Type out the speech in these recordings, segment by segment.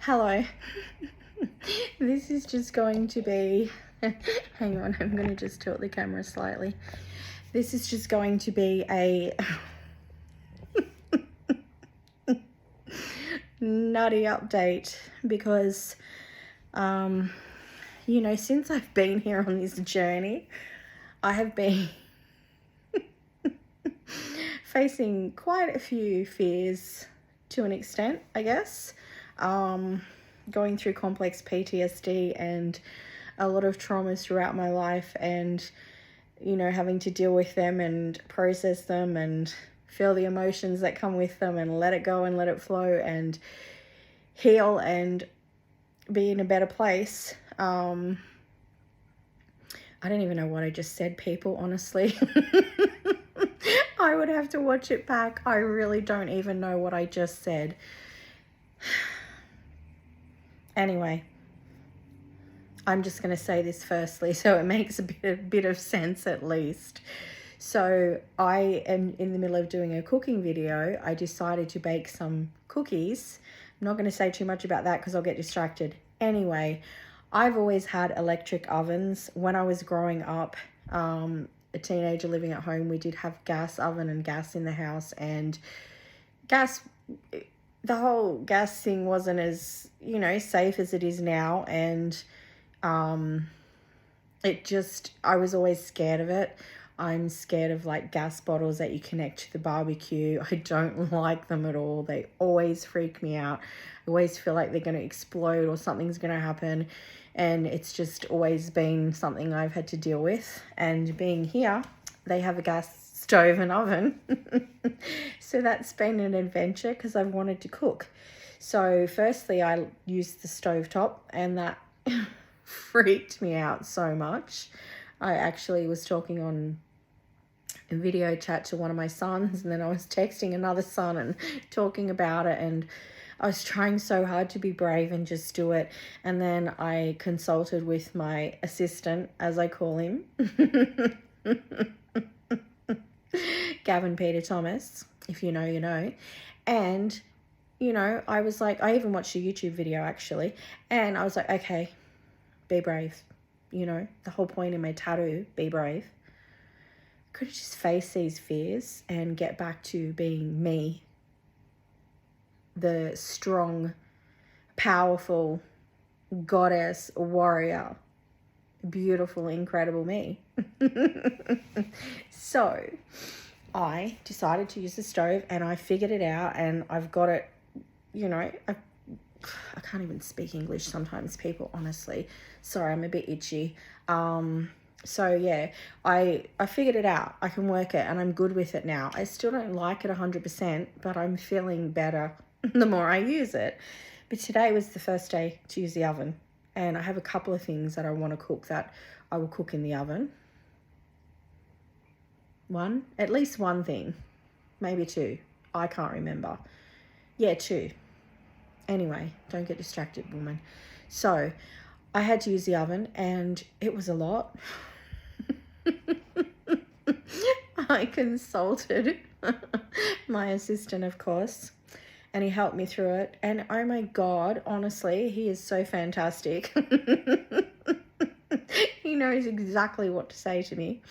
Hello. This is just going to be, hang on, I'm going to just tilt the camera slightly. This is just going to be a nutty update because, since I've been here on this journey, I have been facing quite a few fears to an extent, I guess. Going through complex PTSD and a lot of traumas throughout my life, and having to deal with them and process them and feel the emotions that come with them and let it go and let it flow and heal and be in a better place. I don't even know what I just said, people, honestly. I would have to watch it back. I really don't even know what I just said. Anyway, I'm just going to say this firstly so it makes a bit of sense at least. So I am in the middle of doing a cooking video. I decided to bake some cookies. I'm not going to say too much about that because I'll get distracted. Anyway, I've always had electric ovens. When I was growing up, a teenager living at home, we did have gas oven and gas in the house, and the whole gas thing wasn't as, safe as it is now. And I was always scared of it. I'm scared of like gas bottles that you connect to the barbecue. I don't like them at all. They always freak me out. I always feel like they're going to explode or something's going to happen. And it's just always been something I've had to deal with. And being here, they have a gas stove and oven. So that's been an adventure because I've wanted to cook. So firstly, I used the stovetop, and that freaked me out so much. I actually was talking on a video chat to one of my sons, and then I was texting another son and talking about it, and I was trying so hard to be brave and just do it. And then I consulted with my assistant, as I call him, Gavin Peter Thomas. If you know, you know. And, I was like, I even watched a YouTube video actually, and I was like, okay, be brave. The whole point in my tattoo, be brave. Could have just faced these fears and get back to being me, the strong, powerful goddess, warrior, beautiful, incredible me. So I decided to use the stove, and I figured it out, and I've got it, I can't even speak English sometimes, people, honestly. Sorry, I'm a bit itchy. So yeah, I figured it out. I can work it, and I'm good with it now. I still don't like it 100%, but I'm feeling better the more I use it. But today was the first day to use the oven, and I have a couple of things that I want to cook that I will cook in the oven. At least one thing, maybe two. I can't remember. Yeah, two. Anyway, don't get distracted, woman. So I had to use the oven, and it was a lot. I consulted my assistant, of course, and he helped me through it. And oh my God, honestly, he is so fantastic. He knows exactly what to say to me.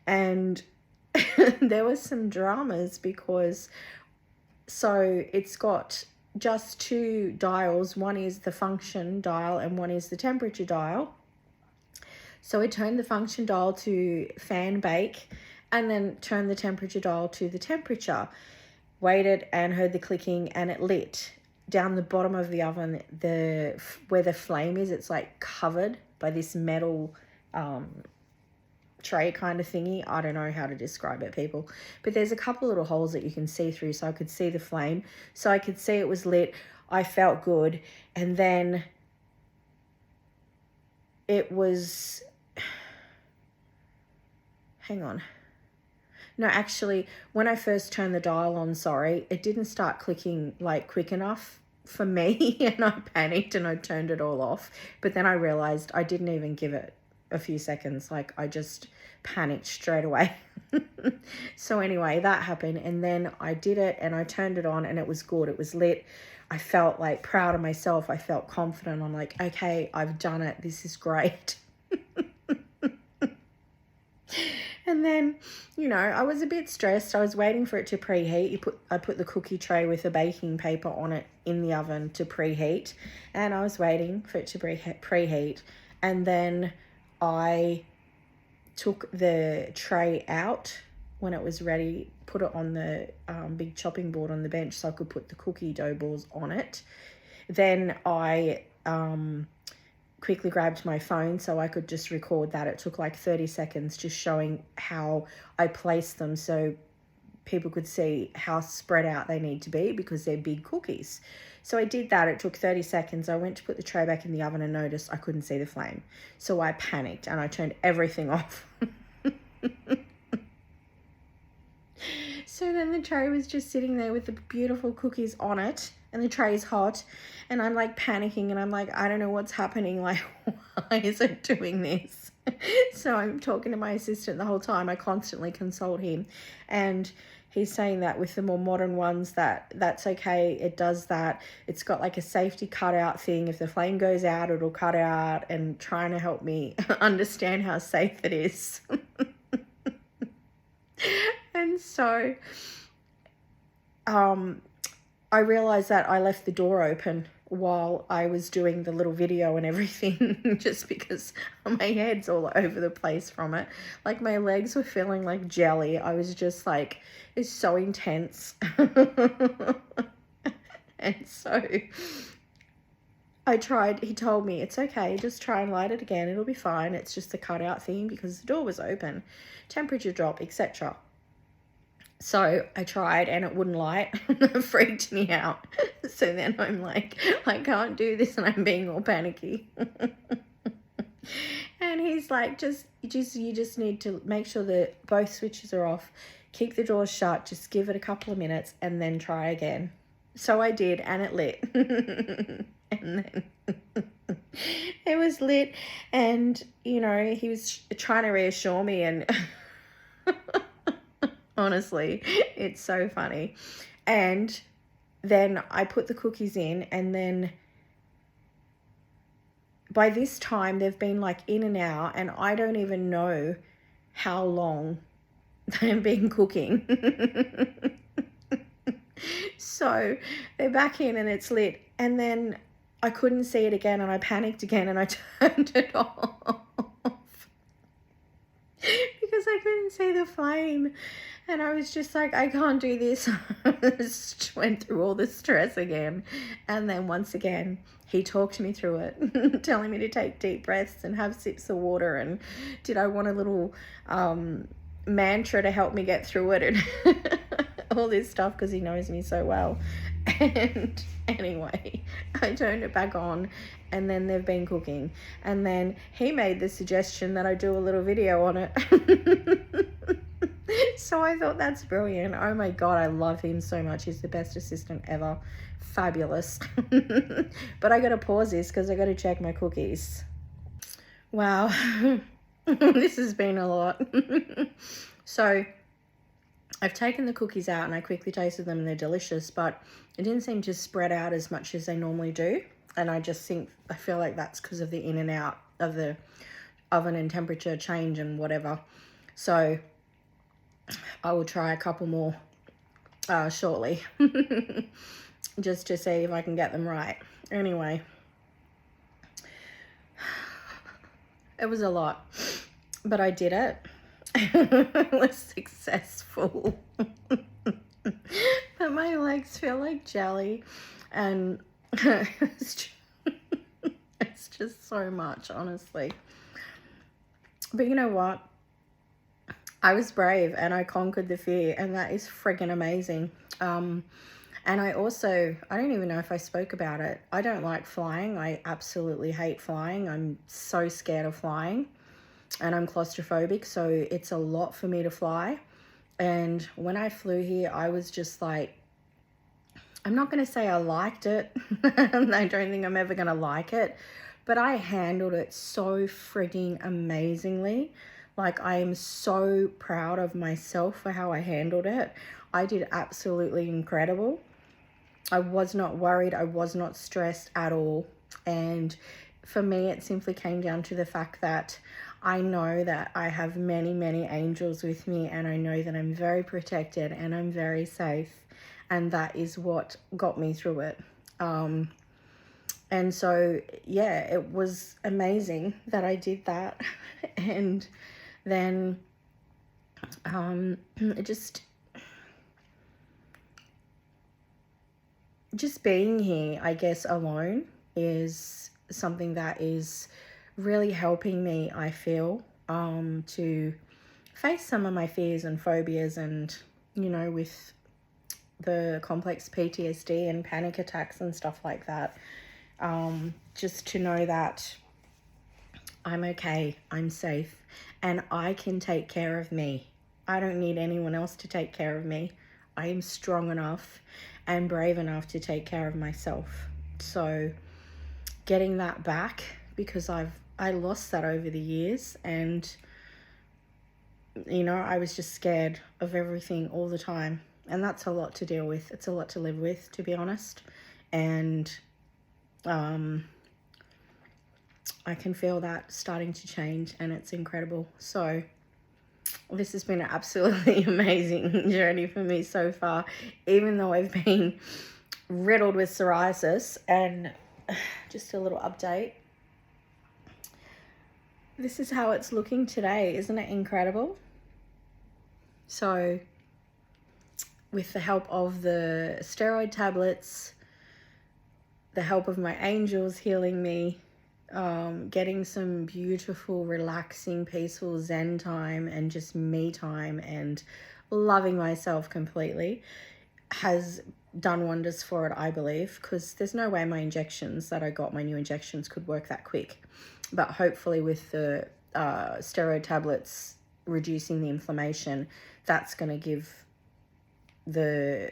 And there was some dramas because, so it's got just two dials. One is the function dial and one is the temperature dial. So I turned the function dial to fan bake, and then turned the temperature dial to the temperature. Waited and heard the clicking, and it lit. Down the bottom of the oven, where the flame is, it's like covered by this metal tray kind of thingy. I don't know how to describe it, people, but there's a couple little holes that you can see through, so I could see the flame, so I could see it was lit. I felt good. And then it was, hang on, no, actually, when I first turned the dial on, it didn't start clicking like quick enough for me, and I panicked and I turned it all off. But then I realized I didn't even give it a few seconds. Like, I just panicked straight away. So anyway, that happened, and then I did it and I turned it on, and it was good. It was lit. I felt like proud of myself. I felt confident. I'm like, okay, I've done it. This is great. And then, you know, I was a bit stressed. I was waiting for it to preheat. I put the cookie tray with the baking paper on it in the oven to preheat. And I was waiting for it to preheat. And then I took the tray out when it was ready, put it on the big chopping board on the bench so I could put the cookie dough balls on it. Then I quickly grabbed my phone so I could just record that. It took like 30 seconds, just showing how I placed them so people could see how spread out they need to be because they're big cookies. So I did that. It took 30 seconds. I went to put the tray back in the oven and noticed I couldn't see the flame. So I panicked and I turned everything off. So then the tray was just sitting there with the beautiful cookies on it, and the tray is hot, and I'm like panicking, and I'm like, I don't know what's happening. Like, why is it doing this? So I'm talking to my assistant the whole time. I constantly consult him, and he's saying that with the more modern ones that's okay. It does that. It's got like a safety cutout thing. If the flame goes out, it'll cut out, and trying to help me understand how safe it is. And so I realized that I left the door open while I was doing the little video and everything, just because my head's all over the place from it. Like my legs were feeling like jelly. I was just like, it's so intense. And so he told me, it's okay, just try and light it again. It'll be fine. It's just the cutout thing because the door was open, temperature drop, etc. So I tried and it wouldn't light. It freaked me out. So then I'm like, I can't do this, and I'm being all panicky. And he's like, you just need to make sure that both switches are off. Keep the door shut. Just give it a couple of minutes and then try again. So I did, and it lit. And then it was lit, and, you know, he was trying to reassure me, and honestly, it's so funny. And then I put the cookies in, and then by this time they've been like in and out, and I don't even know how long they've been cooking. So they're back in and it's lit, and then I couldn't see it again, and I panicked again, and I turned it off because I couldn't see the flame. And I was just like, I can't do this. I just went through all the stress again. And then once again, he talked me through it, telling me to take deep breaths and have sips of water. And did I want a little mantra to help me get through it, and all this stuff, because he knows me so well. And anyway, I turned it back on, and then they've been cooking. And then he made the suggestion that I do a little video on it. So I thought, that's brilliant. Oh my God, I love him so much. He's the best assistant ever. Fabulous. But I got to pause this because I got to check my cookies. Wow. This has been a lot. So I've taken the cookies out and I quickly tasted them, and they're delicious, but it didn't seem to spread out as much as they normally do. And I feel like that's because of the in and out of the oven and temperature change and whatever. So I will try a couple more shortly just to see if I can get them right. Anyway, it was a lot, but I did it. It was successful. But my legs feel like jelly, and it's just so much, honestly. But you know what? I was brave and I conquered the fear, and that is friggin' amazing. And I don't even know if I spoke about it. I don't like flying. I absolutely hate flying. I'm so scared of flying, and I'm claustrophobic, so it's a lot for me to fly. And when I flew here, I was just like, I'm not going to say I liked it. I don't think I'm ever going to like it, but I handled it so frigging amazingly. Like, I am so proud of myself for how I handled it. I did absolutely incredible. I was not worried. I was not stressed at all. And for me, it simply came down to the fact that I know that I have many, many angels with me, and I know that I'm very protected and I'm very safe. And that is what got me through it. And so, yeah, it was amazing that I did that. And then it just being here, I guess, alone is something that is really helping me, I feel, to face some of my fears and phobias, and, you know, with the complex PTSD and panic attacks and stuff like that. Just to know that I'm okay, I'm safe, and I can take care of me. I don't need anyone else to take care of me. I am strong enough and brave enough to take care of myself. So getting that back, because I lost that over the years, and you know, I was just scared of everything all the time, and that's a lot to deal with. It's a lot to live with, to be honest. And I can feel that starting to change, and it's incredible. So this has been an absolutely amazing journey for me so far, even though I've been riddled with psoriasis. And just a little update. This is how it's looking today. Isn't it incredible? So with the help of the steroid tablets, the help of my angels healing me, getting some beautiful, relaxing, peaceful Zen time and just me time and loving myself completely has done wonders for it, I believe, because there's no way my injections that I got, my new injections, could work that quick. But hopefully with the steroid tablets reducing the inflammation, that's going to give the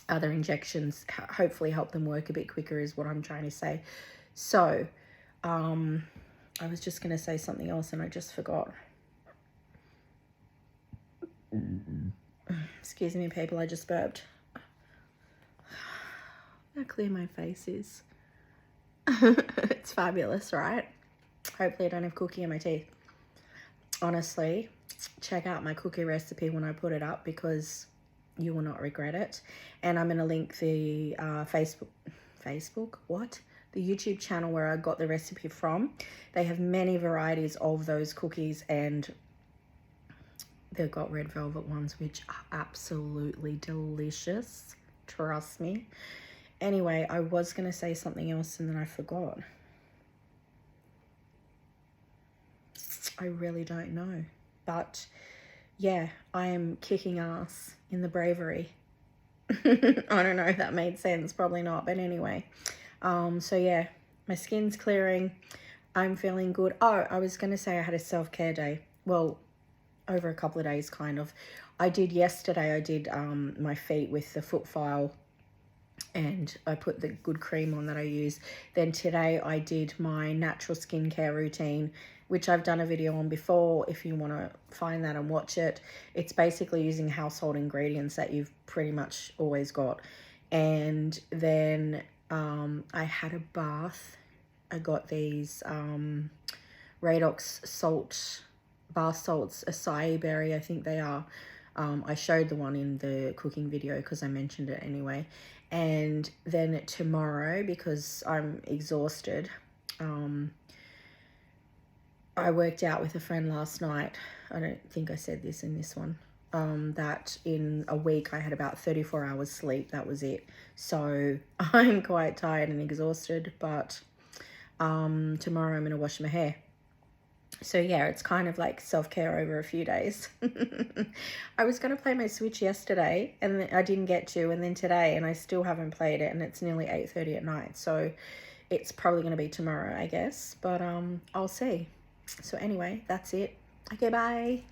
other injections, hopefully help them work a bit quicker, is what I'm trying to say. So I was just going to say something else and I just forgot. Excuse me, people, I just burped. How clear my face is. It's fabulous, right? Hopefully I don't have cookie in my teeth. Honestly, check out my cookie recipe when I put it up, because you will not regret it. And I'm going to link the the YouTube channel where I got the recipe from. They have many varieties of those cookies, and they've got red velvet ones, which are absolutely delicious. Trust me. Anyway, I was going to say something else and then I forgot. I really don't know. But yeah, I am kicking ass in the bravery. I don't know if that made sense. Probably not. But anyway. So yeah, my skin's clearing. I'm feeling good. Oh, I was going to say I had a self-care day. Well, over a couple of days, kind of. I did my feet with the foot file, and I put the good cream on that I use. Then today I did my natural skincare routine, which I've done a video on before if you want to find that and watch it. It's basically using household ingredients that you've pretty much always got. And then I had a bath. I got these Radox bath salts, acai berry, I think they are. I showed the one in the cooking video because I mentioned it anyway. And then tomorrow, because I'm exhausted, I worked out with a friend last night. I don't think I said this in this one. That in a week I had about 34 hours sleep. That was it. So I'm quite tired and exhausted, but tomorrow I'm going to wash my hair. So yeah, it's kind of like self-care over a few days. I was going to play my Switch yesterday and I didn't get to, and then today, and I still haven't played it, and it's nearly 8:30 at night. So it's probably going to be tomorrow, I guess, but I'll see. So anyway, that's it. Okay, bye.